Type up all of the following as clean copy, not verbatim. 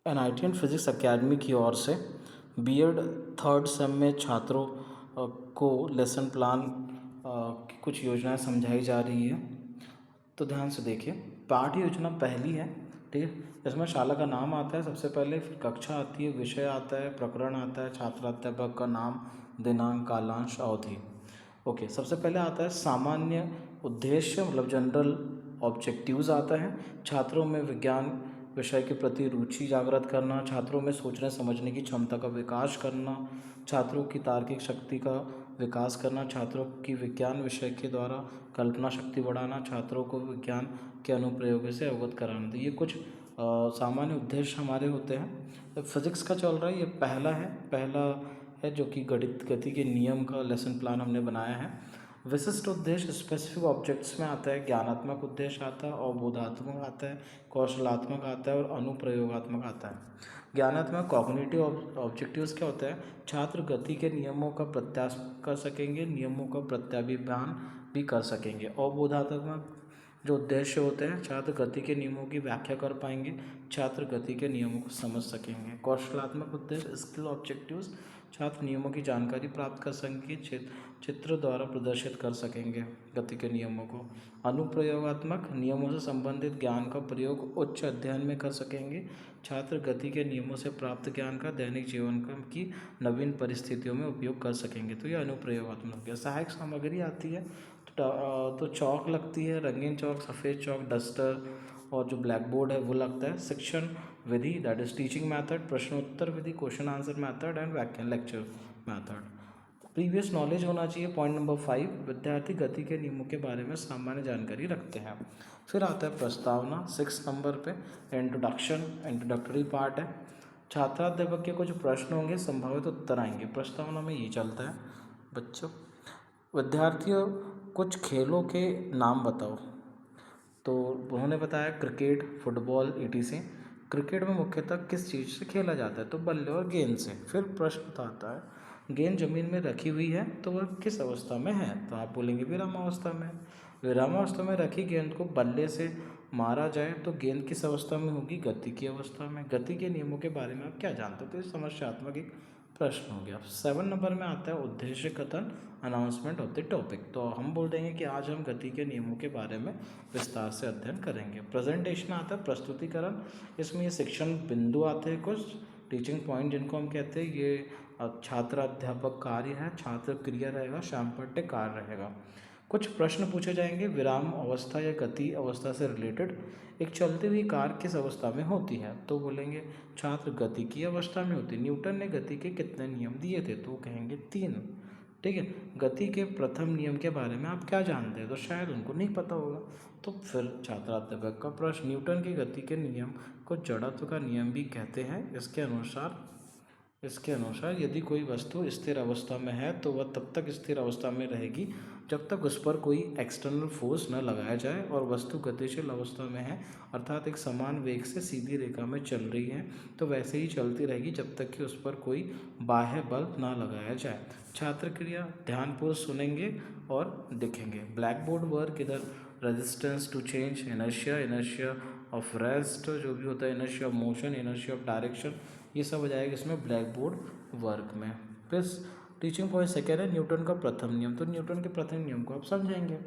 NIT and physics academy की ओर से BEd third same में छात्रों को लेसन प्लान की कुछ योजनाएं समझाई जा रही है। तो ध्यान से देखिए, पाठ्य योजना पहली है, ठीक है। इसमें शाला का नाम आता है सबसे पहले, फिर कक्षा आती है, विषय आता है, प्रकरण आता है, छात्राध्यापक का नाम, दिनांक, कालांश, अवधि। ओके, सबसे पहले आता है सामान्य उद्देश्य, मतलब जनरल ऑब्जेक्टिव्स आता है। छात्रों में विज्ञान विषय के प्रति रुचि जागृत करना, छात्रों में सोचने समझने की क्षमता का विकास करना, छात्रों की तार्किक शक्ति का विकास करना, छात्रों की विज्ञान विषय के द्वारा कल्पना शक्ति बढ़ाना, छात्रों को विज्ञान के अनुप्रयोगों से अवगत कराना। तो ये कुछ सामान्य उद्देश्य हमारे होते हैं। तो फिजिक्स का चल रहा है, ये पहला है जो कि गति के नियम का लेसन प्लान हमने बनाया है। विशिष्ट उद्देश्य स्पेसिफिक ऑब्जेक्ट्स में आता है, ज्ञानात्मक उद्देश्य आता है, अवबोधात्मक आता है, कौशलात्मक आता है और अनुप्रयोगात्मक आता है। ज्ञानात्मक कॉग्निटिव ऑब्जेक्टिव्स क्या होता है? छात्र गति के नियमों का प्रत्यास कर सकेंगे, नियमों का प्रत्याभिधान भी कर सकेंगे। अवबोधात्मक जो उद्देश्य होते हैं, छात्र गति के नियमों की व्याख्या कर पाएंगे, छात्र गति के नियमों को समझ सकेंगे। कौशलात्मक उद्देश्य स्किल ऑब्जेक्टिव्स, छात्र नियमों की जानकारी प्राप्त कर सकेंगे, चित्र द्वारा प्रदर्शित कर सकेंगे गति के नियमों को। अनुप्रयोगात्मक, नियमों से संबंधित ज्ञान का प्रयोग उच्च अध्ययन में कर सकेंगे, छात्र गति के नियमों से प्राप्त ज्ञान का दैनिक जीवन की नवीन परिस्थितियों में उपयोग कर सकेंगे। तो ये अनुप्रयोगात्मक है। सहायक सामग्री आती है तो चौक लगती है, रंगीन चौक, सफ़ेद चौक, डस्टर और जो ब्लैक बोर्ड है वो लगता है। शिक्षण विधि, दैट इज टीचिंग मेथड, प्रश्नोत्तर विधि, क्वेश्चन आंसर मेथड एंड व्याख्यान लेक्चर मेथड। प्रीवियस नॉलेज होना चाहिए। पॉइंट नंबर 5, विद्यार्थी गति के नियमों के बारे में सामान्य जानकारी रखते हैं। फिर आता है प्रस्तावना 6 नंबर पे, इंट्रोडक्टरी पार्ट है। छात्राध्यापक के कुछ प्रश्न होंगे, संभावित उत्तर आएंगे। प्रस्तावना में ये चलता है बच्चों, विद्यार्थियों कुछ खेलों के नाम बताओ। तो उन्होंने बताया क्रिकेट, फुटबॉल, ईटीसी। क्रिकेट में मुख्यतः किस चीज़ से खेला जाता है? तो बल्ले और गेंद से। फिर प्रश्न आता है, गेंद जमीन में रखी हुई है तो वह किस अवस्था में है? तो आप बोलेंगे विरामावस्था में। विरामावस्था में रखी गेंद को बल्ले से मारा जाए तो गेंद किस अवस्था में होगी? गति की अवस्था में। गति के नियमों के बारे में आप क्या जानते हो? तो ये समस्यात्मक एक प्रश्न हो गया। 7 नंबर में आता है उद्देश्य कथन, अनाउंसमेंट ऑफ द टॉपिक। तो हम बोल देंगे कि आज हम गति के नियमों के बारे में विस्तार से अध्ययन करेंगे। प्रेजेंटेशन आता है, प्रस्तुतिकरण। इसमें ये शिक्षण बिंदु आते हैं, कुछ टीचिंग पॉइंट जिनको हम कहते हैं। ये छात्र अध्यापक कार्य है, छात्र क्रिया रहेगा, श्याम पट्टे कार्य रहेगा। कुछ प्रश्न पूछे जाएंगे, विराम अवस्था या गति अवस्था से रिलेटेड। एक चलती हुई कार किस अवस्था में होती है? तो बोलेंगे छात्र गति की अवस्था में होती है। न्यूटन ने गति के कितने नियम दिए थे? तो कहेंगे 3। ठीक है। गति के प्रथम नियम के बारे में आप क्या जानते हैं? तो शायद उनको नहीं पता होगा। तो फिर छात्राध्यापक का प्रश्न, न्यूटन की गति के नियम को जड़त्व का नियम भी कहते हैं। इसके अनुसार यदि कोई वस्तु स्थिर अवस्था में है तो वह तब तक स्थिर अवस्था में रहेगी जब तक उस पर कोई एक्सटर्नल फोर्स न लगाया जाए, और वस्तु गतिशील अवस्था में है अर्थात एक समान वेग से सीधी रेखा में चल रही है तो वैसे ही चलती रहेगी जब तक कि उस पर कोई बाह्य बल ना लगाया जाए। छात्र क्रिया ध्यानपूर्वक सुनेंगे और लिखेंगे। ब्लैक बोर्ड वर्क इधर resistance to change, inertia of rest जो भी होता है, inertia of motion, inertia of direction, ये सब हो जाएगा इसमें ब्लैक बोर्ड वर्क में। फिर टीचिंग पॉइंट सेकेंड है न्यूटन का प्रथम नियम। तो न्यूटन के प्रथम नियम को आप समझेंगे,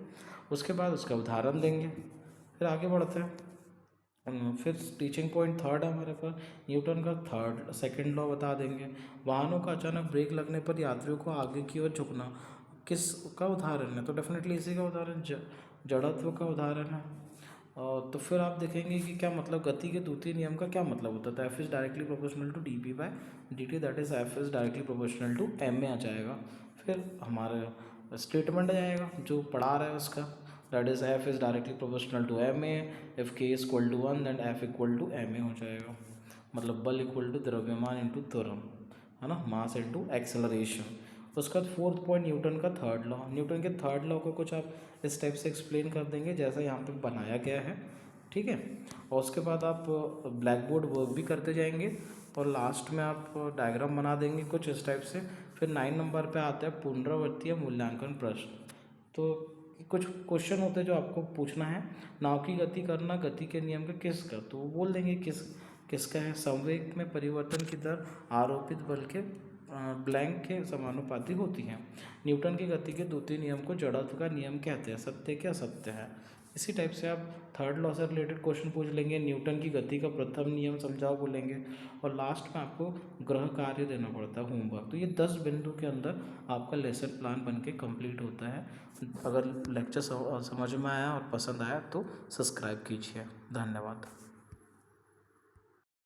उसके बाद उसका उदाहरण देंगे, फिर आगे बढ़ते हैं। फिर टीचिंग पॉइंट थर्ड है हमारे पास, न्यूटन का सेकंड लॉ बता देंगे। वाहनों का अचानक ब्रेक लगने पर यात्रियों को आगे की ओर झुकना किस का उदाहरण है? तो डेफिनेटली इसी का उदाहरण जड़त्व का उदाहरण है। तो फिर आप देखेंगे कि क्या मतलब गति के द्वितीय नियम का क्या मतलब होता था? F is directly proportional to D P by D T, that is F is directly proportional to M में आ जाएगा। फिर हमारा स्टेटमेंट आ जाएगा जो पढ़ा रहा है उसका, that is F is directly proportional to M A, if K is equal to 1 then F equal to M A हो जाएगा। मतलब बल इक्वल टू द्रव्यमान इंटू त्वरण, है ना, मास इंटू एक्सेलरेशन। उसका फोर्थ पॉइंट न्यूटन का थर्ड लॉ। न्यूटन के थर्ड लॉ को कुछ आप इस टाइप से एक्सप्लेन कर देंगे जैसा यहाँ पे बनाया गया है, ठीक है। और उसके बाद आप ब्लैक बोर्ड वर्क भी करते जाएंगे और लास्ट में आप डायग्राम बना देंगे कुछ इस टाइप से। फिर 9 नंबर पे आता है पुनरावृत्तीय मूल्यांकन प्रश्न। तो कुछ क्वेश्चन होते हैं जो आपको पूछना है। नाव की गति करना गति के नियम का किसका? तो वो बोल देंगे किस किसका है? संवेग में परिवर्तन की दर आरोपित बल के ब्लैंक के समानुपाती होती है। न्यूटन की गति के द्वितीय नियम को जड़त्व का नियम कहते हैं। सत्य क्या सत्य है। इसी टाइप से आप थर्ड लॉ से रिलेटेड क्वेश्चन पूछ लेंगे, न्यूटन की गति का प्रथम नियम समझाओ बोलेंगे, और लास्ट में आपको ग्रह कार्य देना पड़ता है, होमवर्क। तो ये 10 बिंदु के अंदर आपका लेसन प्लान बन के कम्प्लीट होता है। अगर लेक्चर समझ में आया और पसंद आया तो सब्सक्राइब कीजिए। धन्यवाद।